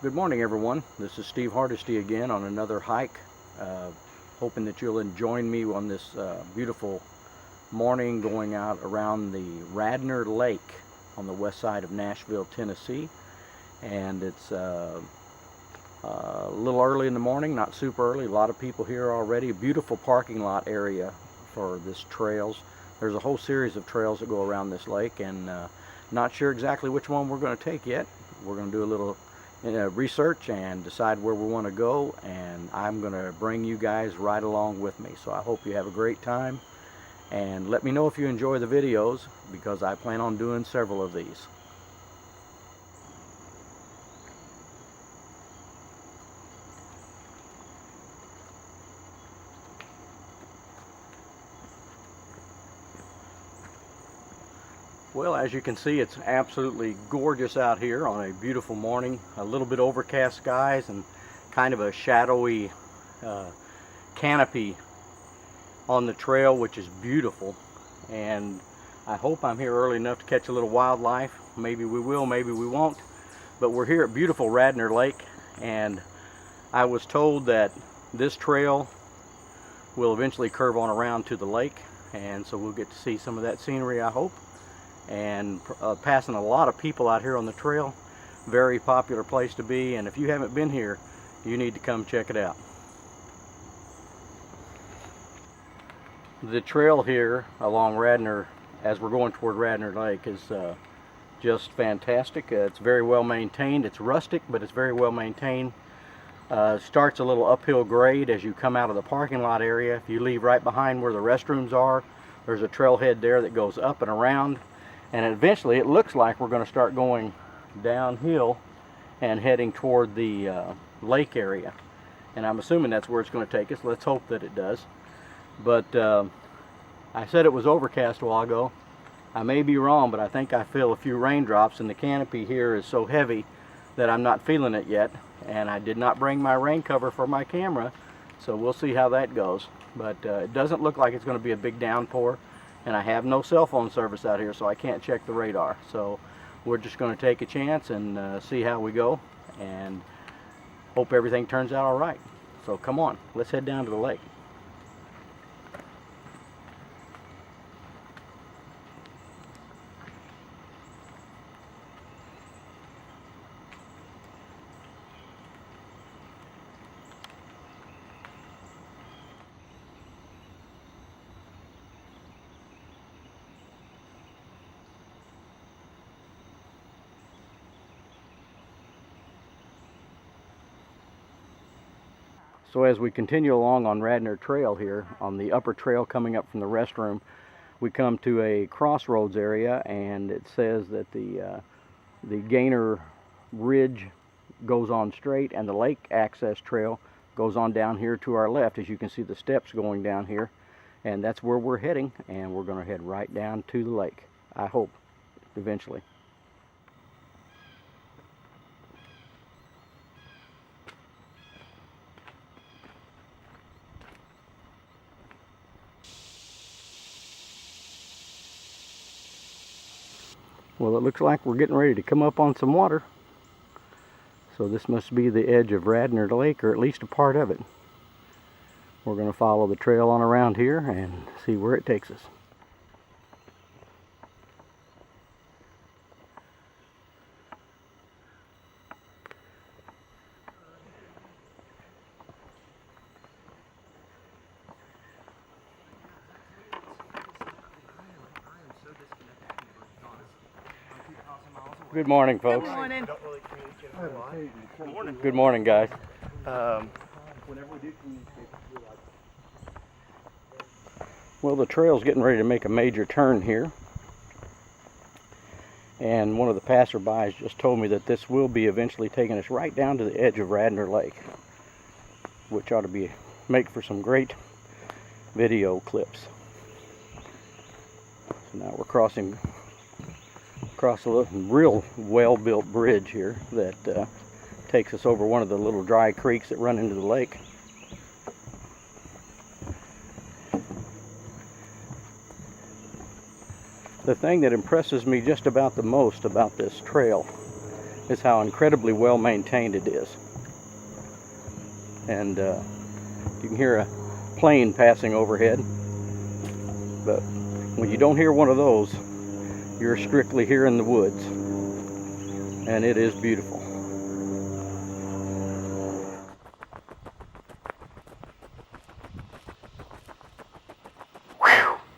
Good morning, everyone. This is Steve Hardesty again on another hike. Hoping that you'll join me on this beautiful morning going out around the Radnor Lake on the west side of Nashville, Tennessee. And it's a little early in the morning, not super early. A lot of people here already. A beautiful parking lot area for this trails. There's a whole series of trails that go around this lake, and not sure exactly which one we're going to take yet. We're going to do a little research and decide where we want to go, and I'm going to bring you guys right along with me. So I hope you have a great time, and let me know if you enjoy the videos, because I plan on doing several of these. Well, as you can see, it's absolutely gorgeous out here on a beautiful morning. A little bit overcast skies and kind of a shadowy canopy on the trail, which is beautiful. And I hope I'm here early enough to catch a little wildlife. Maybe we will, maybe we won't. But we're here at beautiful Radnor Lake, and I was told that this trail will eventually curve on around to the lake, and so we'll get to see some of that scenery, I hope. And passing a lot of people out here on the trail. Very popular place to be, and if you haven't been here, you need to come check it out. The trail here along Radnor, as we're going toward Radnor Lake, is just fantastic. It's very well maintained. It's rustic, but it's very well maintained. Starts a little uphill grade as you come out of the parking lot area. If you leave right behind where the restrooms are, there's a trailhead there that goes up and around. And eventually it looks like we're going to start going downhill and heading toward the lake area. And I'm assuming that's where it's going to take us. Let's hope that it does. But I said it was overcast a while ago. I may be wrong, but I think I feel a few raindrops, and the canopy here is so heavy that I'm not feeling it yet. And I did not bring my rain cover for my camera, so we'll see how that goes. But it doesn't look like it's going to be a big downpour. And I have no cell phone service out here, so I can't check the radar. So we're just going to take a chance and see how we go, and hope everything turns out all right. So come on, let's head down to the lake. So as we continue along on Radnor Trail here, on the upper trail coming up from the restroom, we come to a crossroads area, and it says that the Gainer Ridge goes on straight, and the lake access trail goes on down here to our left. As you can see, the steps going down here, and that's where we're heading, and we're going to head right down to the lake, I hope, eventually. Well, it looks like we're getting ready to come up on some water. So this must be the edge of Radnor Lake, or at least a part of it. We're going to follow the trail on around here and see where it takes us. Good morning, folks. Good morning. Good morning, guys. Well, the trail's getting ready to make a major turn here. And one of the passerbys just told me that this will be eventually taking us right down to the edge of Radnor Lake, which ought to make for some great video clips. So now we're crossing across a real well-built bridge here that takes us over one of the little dry creeks that run into the lake. The thing that impresses me just about the most about this trail is how incredibly well maintained it is. And you can hear a plane passing overhead, but when you don't hear one of those, you're strictly here in the woods, and it is beautiful.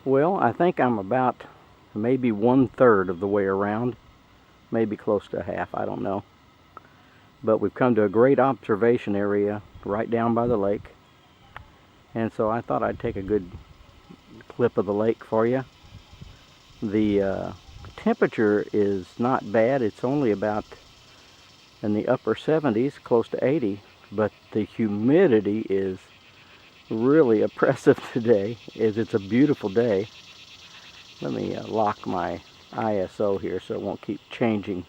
Well, I think I'm about maybe 1/3 of the way around, maybe close to half, I don't know. But we've come to a great observation area right down by the lake, and so I thought I'd take a good clip of the lake for you. The temperature is not bad. It's only about in the upper 70s, close to 80, but the humidity is really oppressive today. It's a beautiful day. Let me lock my ISO here so it won't keep changing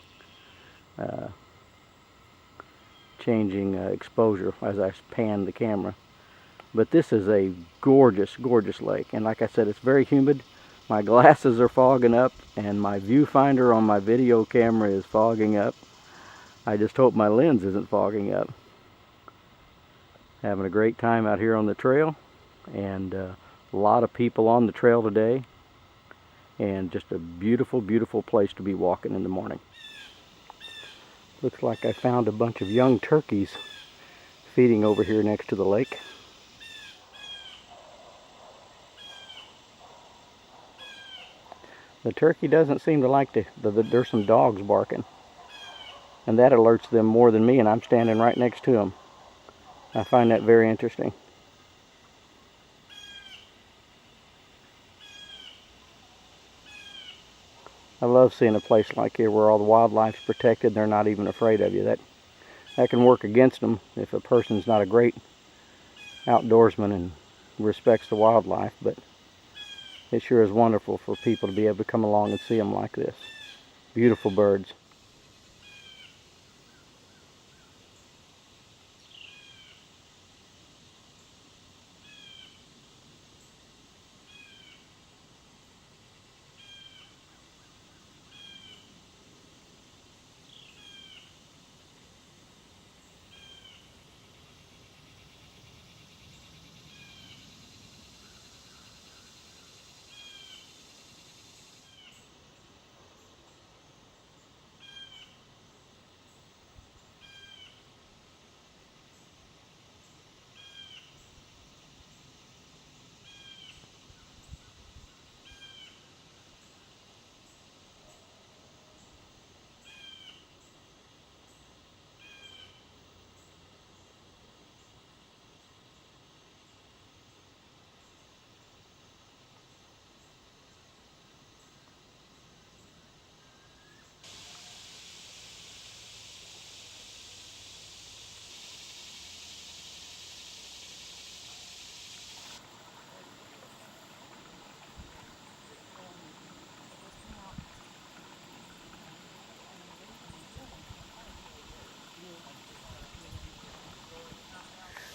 exposure as I pan the camera. But this is a gorgeous, gorgeous lake, and like I said, it's very humid. My glasses are fogging up, and my viewfinder on my video camera is fogging up. I just hope my lens isn't fogging up. Having a great time out here on the trail, and a lot of people on the trail today, and just a beautiful, beautiful place to be walking in the morning. Looks like I found a bunch of young turkeys feeding over here next to the lake. The turkey doesn't seem to like there's some dogs barking, and that alerts them more than me, and I'm standing right next to them. I find that very interesting. I love seeing a place like here where all the wildlife's protected. They're not even afraid of you. That can work against them if a person's not a great outdoorsman and respects the wildlife, but it sure is wonderful for people to be able to come along and see them like this. Beautiful birds.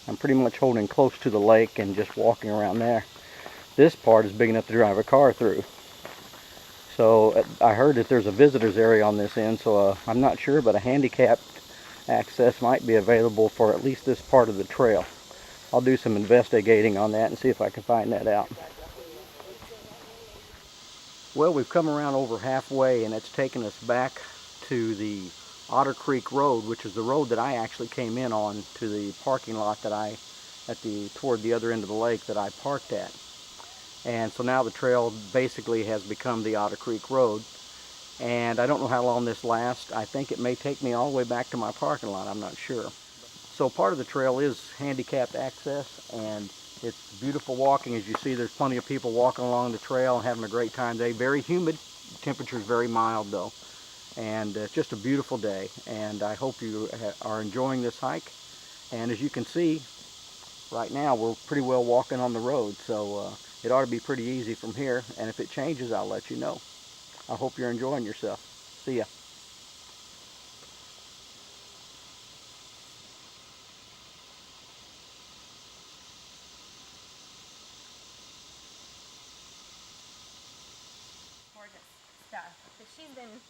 I'm pretty much holding close to the lake and just walking around there. This part is big enough to drive a car through. So I heard that there's a visitor's area on this end, so I'm not sure, but a handicapped access might be available for at least this part of the trail. I'll do some investigating on that and see if I can find that out. Well, we've come around over halfway, and it's taken us back to the Otter Creek Road, which is the road that I actually came in on, to the parking lot that toward the other end of the lake that I parked at. And so now the trail basically has become the Otter Creek Road. And I don't know how long this lasts. I think it may take me all the way back to my parking lot. I'm not sure. So part of the trail is handicapped access, and it's beautiful walking. As you see, there's plenty of people walking along the trail and having a great time today. Very humid. The temperature is very mild though. And it's just a beautiful day. And I hope you are enjoying this hike. And as you can see, right now we're pretty well walking on the road. So it ought to be pretty easy from here. And if it changes, I'll let you know. I hope you're enjoying yourself. See ya. Gorgeous stuff. But she's been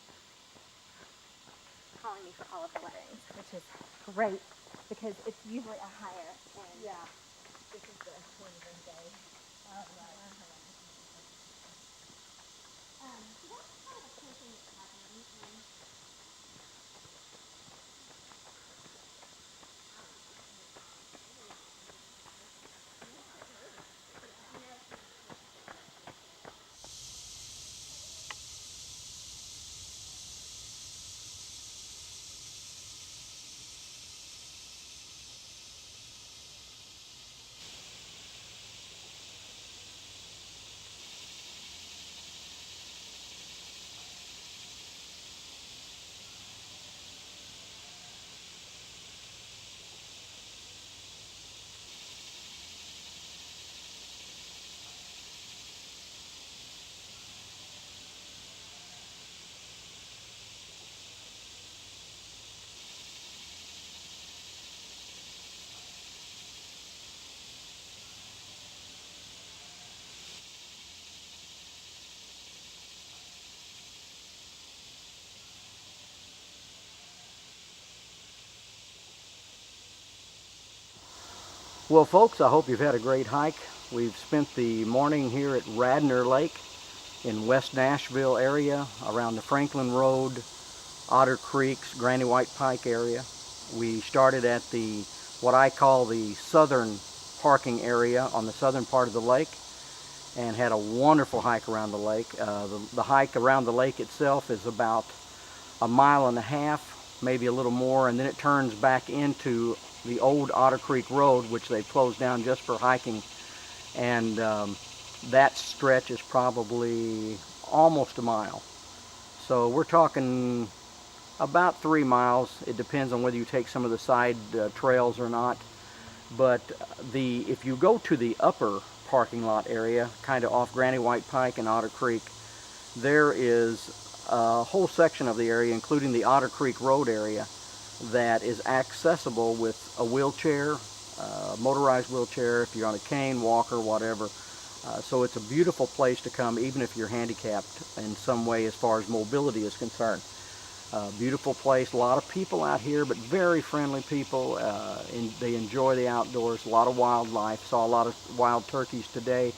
calling me for all of the lettings, which is great because it's usually a higher end. Yeah. This is the Wednesday. Oh, right. So that's kind of a cool thing that's happening. And Well, folks, I hope you've had a great hike. We've spent the morning here at Radnor Lake in West Nashville area, around the Franklin Road, Otter Creeks, Granny White Pike area. We started at the, what I call the southern parking area on the southern part of the lake, and had a wonderful hike around the lake. The hike around the lake itself is about 1.5 miles, maybe a little more, and then it turns back into the old Otter Creek Road, which they've closed down just for hiking. And that stretch is probably almost 1 mile. So we're talking about 3 miles. It depends on whether you take some of the side trails or not. But if you go to the upper parking lot area, kind of off Granny White Pike and Otter Creek, there is a whole section of the area, including the Otter Creek Road area, that is accessible with a wheelchair, motorized wheelchair, if you're on a cane, walker, whatever. So it's a beautiful place to come, even if you're handicapped in some way as far as mobility is concerned. Beautiful place, a lot of people out here, but very friendly people. They enjoy the outdoors, a lot of wildlife. Saw a lot of wild turkeys today.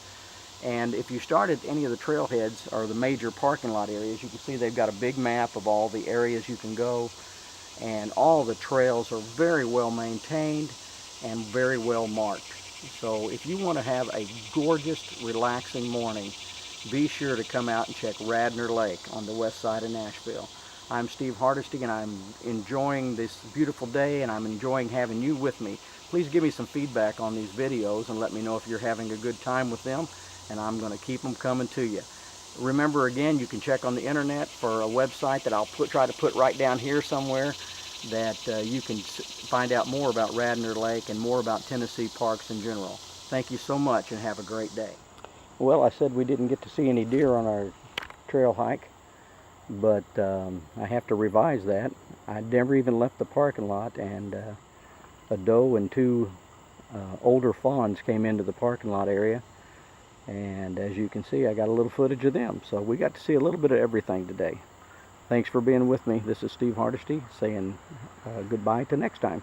And if you start at any of the trailheads or the major parking lot areas, you can see they've got a big map of all the areas you can go. And all the trails are very well maintained and very well marked. So if you want to have a gorgeous, relaxing morning, be sure to come out and check Radnor Lake on the west side of Nashville. I'm Steve Hardesty, and I'm enjoying this beautiful day, and I'm enjoying having you with me. Please give me some feedback on these videos and let me know if you're having a good time with them, and I'm going to keep them coming to you. Remember, again, you can check on the internet for a website that I'll try to put right down here somewhere, that you can find out more about Radnor Lake and more about Tennessee parks in general. Thank you so much, and have a great day. Well, I said we didn't get to see any deer on our trail hike, but I have to revise that. I never even left the parking lot, and a doe and 2 older fawns came into the parking lot area, and as you can see, I got a little footage of them. So we got to see a little bit of everything today. Thanks for being with me. This is Steve Hardesty saying goodbye to next time.